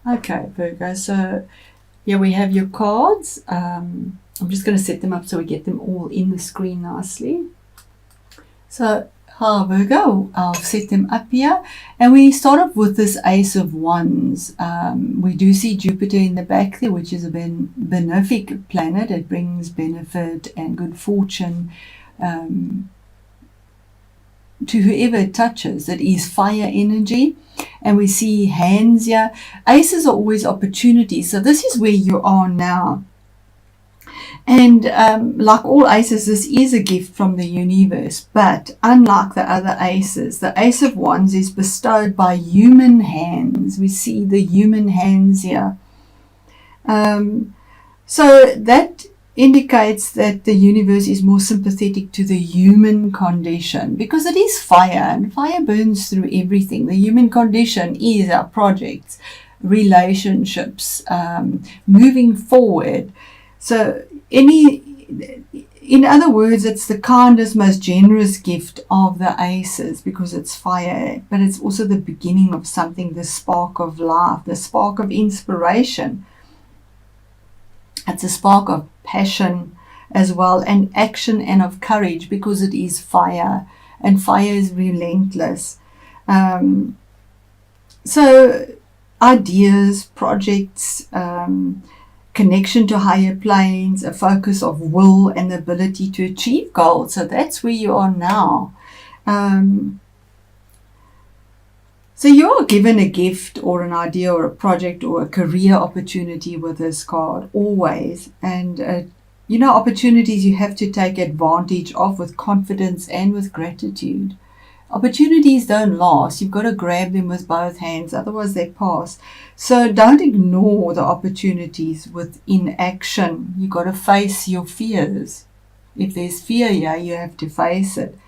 Okay, Virgo. So, yeah, we have your cards. I'm just going to set them up so we get them all in the screen nicely. So, hi Virgo, I'll set them up here. And we start off with this Ace of Wands. We do see Jupiter in the back there, which is a benefic planet. It brings benefit and good fortune to whoever it touches. It is fire energy. And we see hands here. Aces are always opportunities. So this is where you are now. And like all aces, this is a gift from the universe. But unlike the other aces, the Ace of Wands is bestowed by human hands. We see the human hands here. So that indicates that the universe is more sympathetic to the human condition, because it is fire, and fire burns through everything. The human condition is our projects, relationships, moving forward. So in other words, it's the kindest, most generous gift of the aces, because it's fire, but it's also the beginning of something, the spark of life, the spark of inspiration. It's a spark of passion as well, and action, and of courage, because it is fire, and fire is relentless. So ideas, projects, connection to higher planes, a focus of will and the ability to achieve goals. So that's where you are now. So you are given a gift or an idea or a project or a career opportunity with this card, always. And, opportunities you have to take advantage of with confidence and with gratitude. Opportunities don't last. You've got to grab them with both hands, otherwise they pass. So don't ignore the opportunities with inaction. You've got to face your fears. If there's fear here, you have to face it.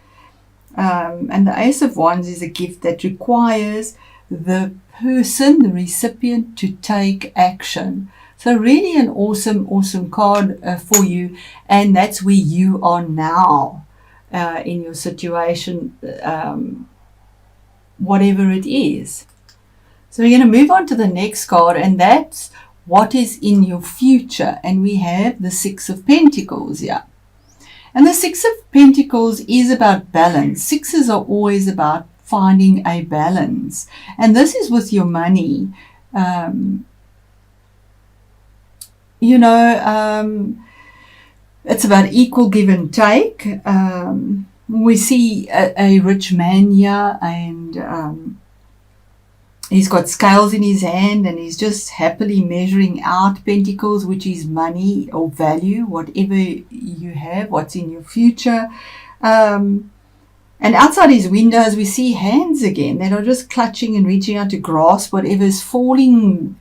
And the Ace of Wands is a gift that requires the person, the recipient, to take action. So really an awesome card for you. And that's where you are now in your situation, whatever it is. So we're going to move on to the next card, and that's what is in your future. And we have the Six of Pentacles here. And the Six of Pentacles is about balance. Sixes are always about finding a balance. And this is with your money. It's about equal give and take. We see a rich man here, and he's got scales in his hand, and he's just happily measuring out pentacles, which is money or value, whatever you have, what's in your future. And outside his windows, we see hands again that are just clutching and reaching out to grasp whatever's falling,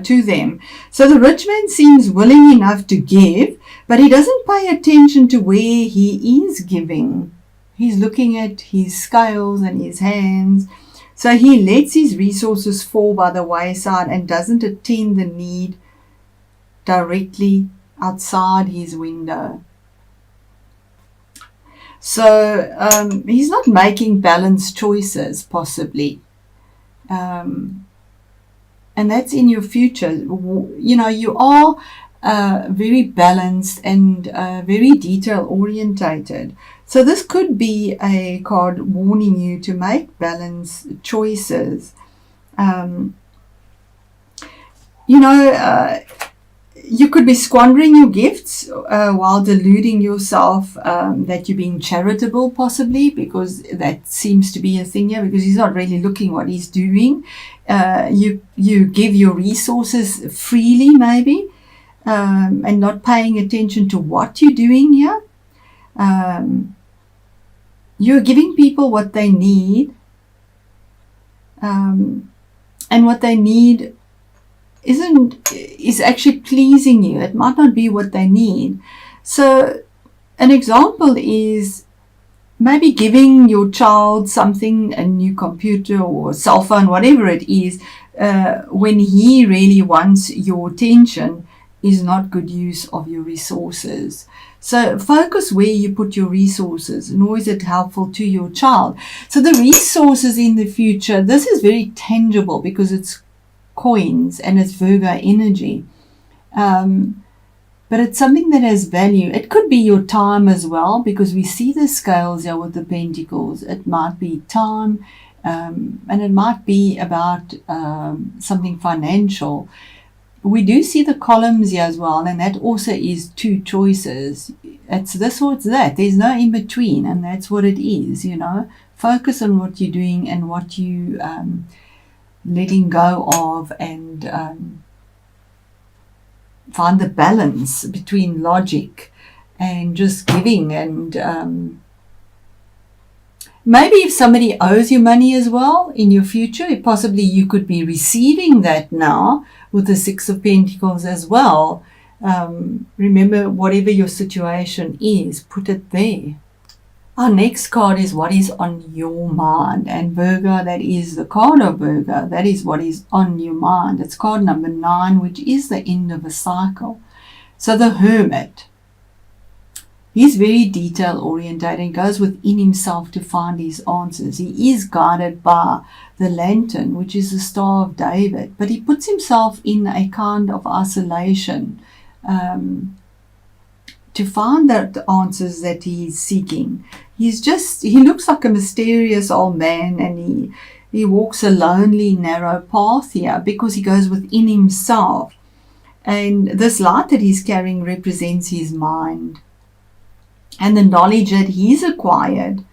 to them. So the rich man seems willing enough to give, but he doesn't pay attention to where he is giving. He's looking at his scales and his hands. So he lets his resources fall by the wayside and doesn't attend the need directly outside his window. So he's not making balanced choices, possibly. And that's in your future. You are very balanced and very detail orientated. So this could be a card warning you to make balanced choices. You could be squandering your gifts while deluding yourself that you're being charitable, possibly, because that seems to be a thing here, because he's not really looking what he's doing. You give your resources freely, maybe, and not paying attention to what you're doing here. You're giving people what they need, and what they need is actually pleasing you. It might not be what they need. So an example is maybe giving your child something, a new computer or cell phone, whatever it is, when he really wants your attention, is not good use of your resources. So focus where you put your resources, nor is it helpful to your child. So the resources in the future, this is very tangible because it's coins and it's Virgo energy. But it's something that has value. It could be your time as well, because we see the scales here with the pentacles. It might be time, and it might be about something financial. We do see the columns here as well, and that also is two choices. It's this or it's that. There's no in between, and that's what it is, you know. Focus on what you're doing and what you letting go of, and find the balance between logic and just giving. And maybe if somebody owes you money as well in your future, possibly you could be receiving that now with the Six of Pentacles as well. Remember, whatever your situation is, put it there. Our next card is what is on your mind. And Virgo, that is the card of Virgo. That is what is on your mind. It's card number 9, which is the end of a cycle. So the Hermit. He's very detail oriented and goes within himself to find his answers. He is guided by the lantern, which is the Star of David. But he puts himself in a kind of isolation to find the answers that he's seeking. He looks like a mysterious old man, and he walks a lonely, narrow path here because he goes within himself. And this light that he's carrying represents his mind and the knowledge that he's acquired,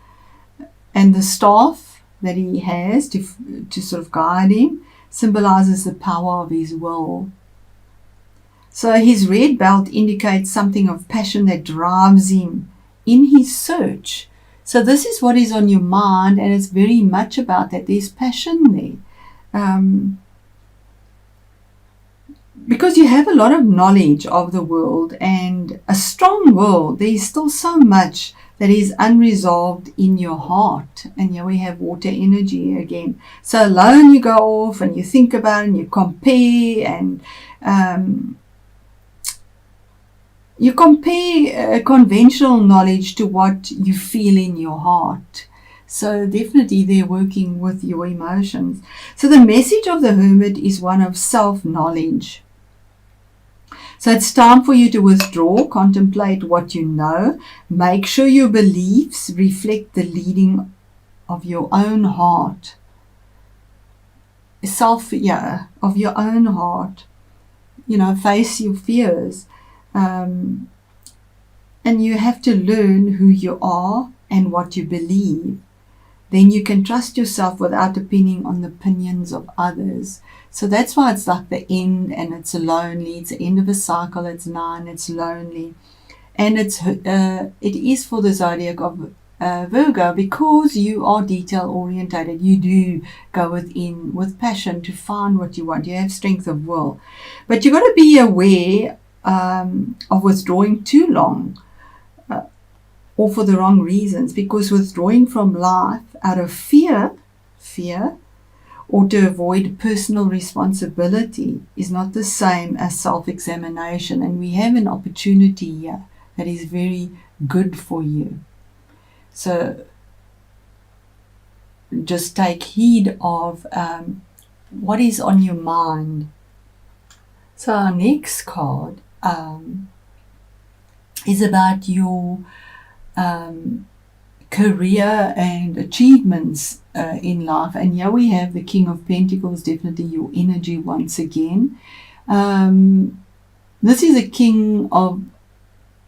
and the staff that he has to sort of guide him symbolizes the power of his will. So his red belt indicates something of passion that drives him in his search. So this is what is on your mind, and it's very much about that. There's passion there. Because you have a lot of knowledge of the world and a strong will, there's still so much that is unresolved in your heart. And here we have water energy again. So alone you go off and you think about it and you compare, and you compare conventional knowledge to what you feel in your heart. So definitely they're working with your emotions. So the message of the Hermit is one of self-knowledge. So it's time for you to withdraw, contemplate what you know. Make sure your beliefs reflect the leading of your own heart. Of your own heart. You know, face your fears. And you have to learn who you are and what you believe. Then you can trust yourself without depending on the opinions of others. So that's why it's like the end, and it's lonely. It's the end of a cycle. It's 9. It's lonely, and it is for the zodiac of Virgo, because you are detail orientated. You do go within with passion to find what you want. You have strength of will, but you've got to be aware of withdrawing too long or for the wrong reasons, because withdrawing from life out of fear, or to avoid personal responsibility is not the same as self-examination. And we have an opportunity here that is very good for you. So just take heed of what is on your mind. So our next card is about your career and achievements in life. And here we have the King of Pentacles, definitely your energy once again. This is a king of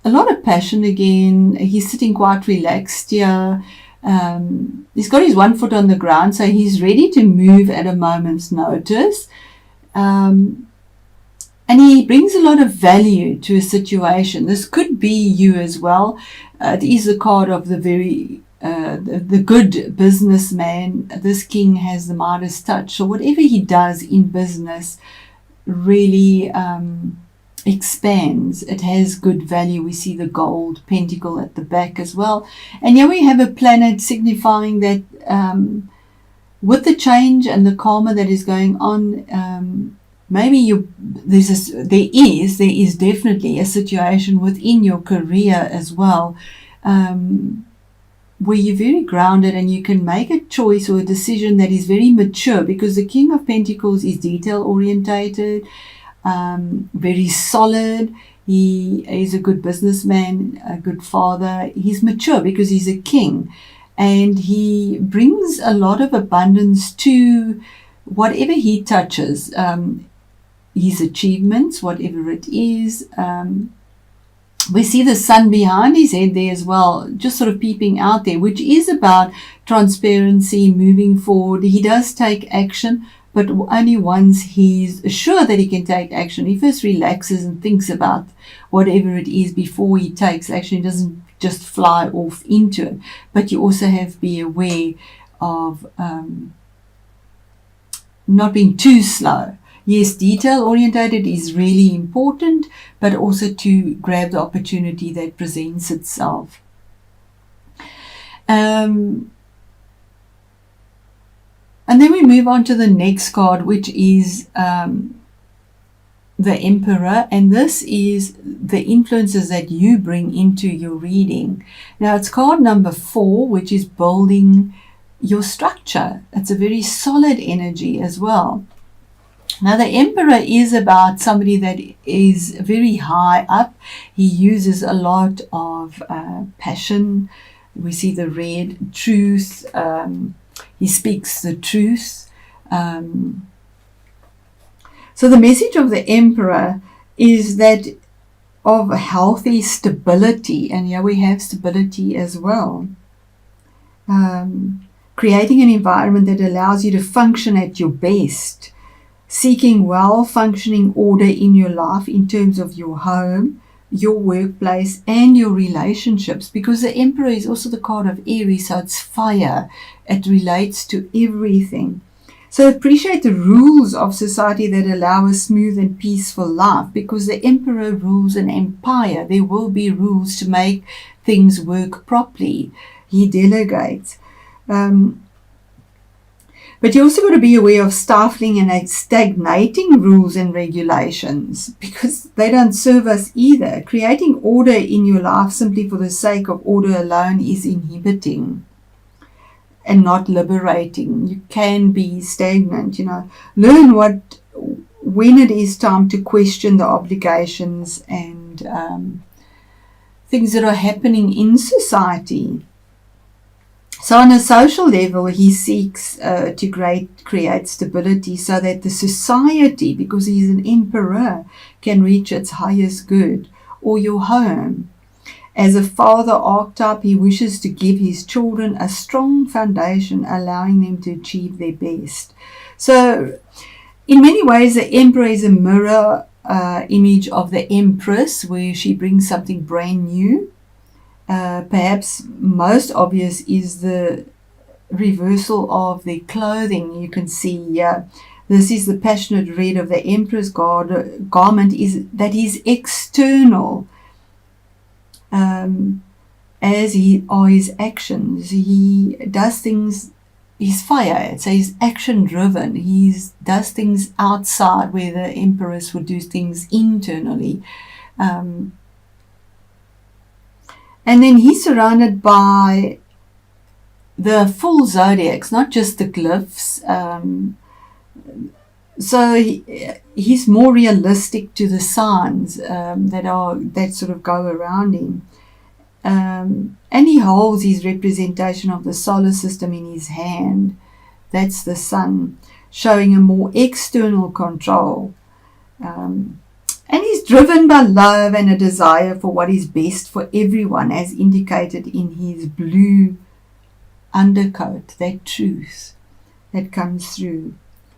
a lot of passion again. He's sitting quite relaxed here. He's got his one foot on the ground, so he's ready to move at a moment's notice. And he brings a lot of value to a situation. This could be you as well. It is a card of the very the good businessman. This king has the Midas touch. So whatever he does in business really expands. It has good value. We see the gold pentacle at the back as well. And here we have a planet signifying that with the change and the karma that is going on, maybe there is definitely a situation within your career as well, where you're very grounded and you can make a choice or a decision that is very mature, because the King of Pentacles is detail orientated, very solid. He is a good businessman, a good father. He's mature because he's a king, and he brings a lot of abundance to whatever he touches, his achievements, whatever it is. We see the sun behind his head there as well, just sort of peeping out there, which is about transparency, moving forward. He does take action, but only once he's sure that he can take action. He first relaxes and thinks about whatever it is before he takes action. He doesn't just fly off into it. But you also have to be aware of not being too slow. Yes, detail orientated is really important, but also to grab the opportunity that presents itself. And then we move on to the next card, which is the Emperor, and this is the influences that you bring into your reading. Now, it's card number 4, which is building your structure. It's a very solid energy as well. Now, the Emperor is about somebody that is very high up. He uses a lot of passion. We see the red, truth. He speaks the truth. So the message of the Emperor is that of healthy stability. And here we have stability as well. Creating an environment that allows you to function at your best. Seeking well-functioning order in your life in terms of your home, your workplace, and your relationships, because the Emperor is also the card of Aries, so it's fire. It relates to everything. So appreciate the rules of society that allow a smooth and peaceful life, because the Emperor rules an empire. There will be rules to make things work properly. He delegates. But you also got to be aware of stifling and stagnating rules and regulations, because they don't serve us either. Creating order in your life simply for the sake of order alone is inhibiting and not liberating. You can be stagnant, Learn when it is time to question the obligations and things that are happening in society. So on a social level, he seeks to create stability so that the society, because he's an emperor, can reach its highest good, or your home. As a father archetype, he wishes to give his children a strong foundation, allowing them to achieve their best. So in many ways, the emperor is a mirror image of the empress, where she brings something brand new. Perhaps most obvious is the reversal of the clothing. You can see here, this is the passionate red of the Emperor's garment, that is external, as are his actions. He does things, he's fire, so he's action driven. He does things outside, where the emperors would do things internally. And then he's surrounded by the full zodiacs, not just the glyphs. So he's more realistic to the signs that sort of go around him. And he holds his representation of the solar system in his hand. That's the sun, showing a more external control. And he's driven by love and a desire for what is best for everyone, as indicated in his blue undercoat, that truth that comes through.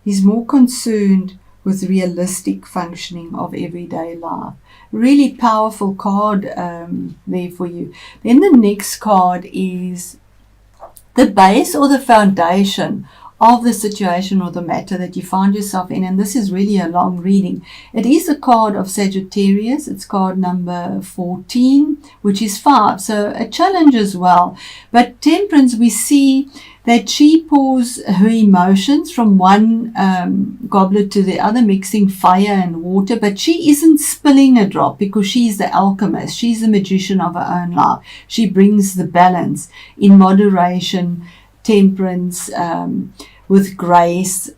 He's more concerned with realistic functioning of everyday life. Really powerful card there for you. Then the next card is the base or the foundation of the situation or the matter that you find yourself in. And this is really a long reading. It is a card of Sagittarius. It's card number 14, which is 5. So a challenge as well. But Temperance, we see that she pours her emotions from one goblet to the other, mixing fire and water, but she isn't spilling a drop because she's the alchemist. She's the magician of her own life. She brings the balance in moderation, temperance, with grace.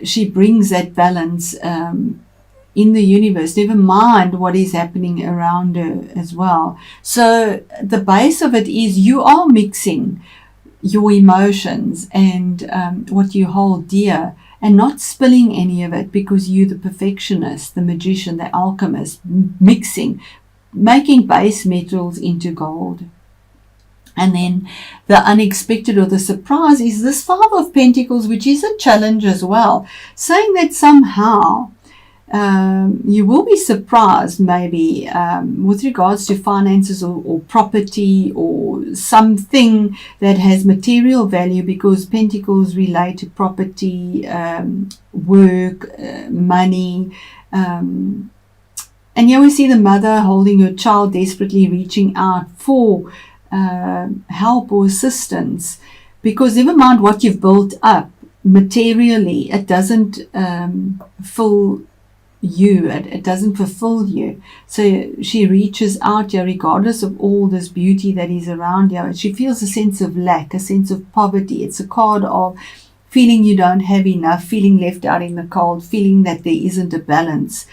She brings that balance in the universe, never mind what is happening around her as well. So the base of it is you are mixing your emotions and what you hold dear, and not spilling any of it, because you're the perfectionist, the magician, the alchemist, mixing, making base metals into gold. And then the unexpected or the surprise is this Five of Pentacles, which is a challenge as well, saying that somehow you will be surprised maybe with regards to finances or property or something that has material value, because pentacles relate to property, work, money. And here we see the mother holding her child, desperately reaching out for help or assistance, because never mind what you've built up materially, it doesn't fill you, it doesn't fulfill you. So she reaches out here regardless of all this beauty that is around you. She feels a sense of lack, a sense of poverty. It's a card of feeling you don't have enough, feeling left out in the cold, feeling that there isn't a balance.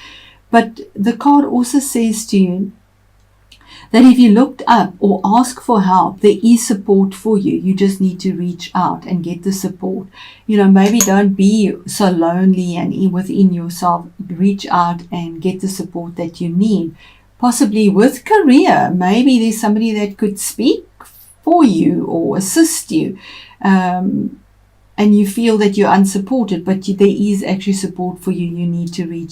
But the card also says to you that if you looked up or ask for help, there is support for you. You just need to reach out and get the support. You know, maybe don't be so lonely and within yourself. Reach out and get the support that you need. Possibly with career, maybe there's somebody that could speak for you or assist you. And you feel that you're unsupported, but there is actually support for you. You need to reach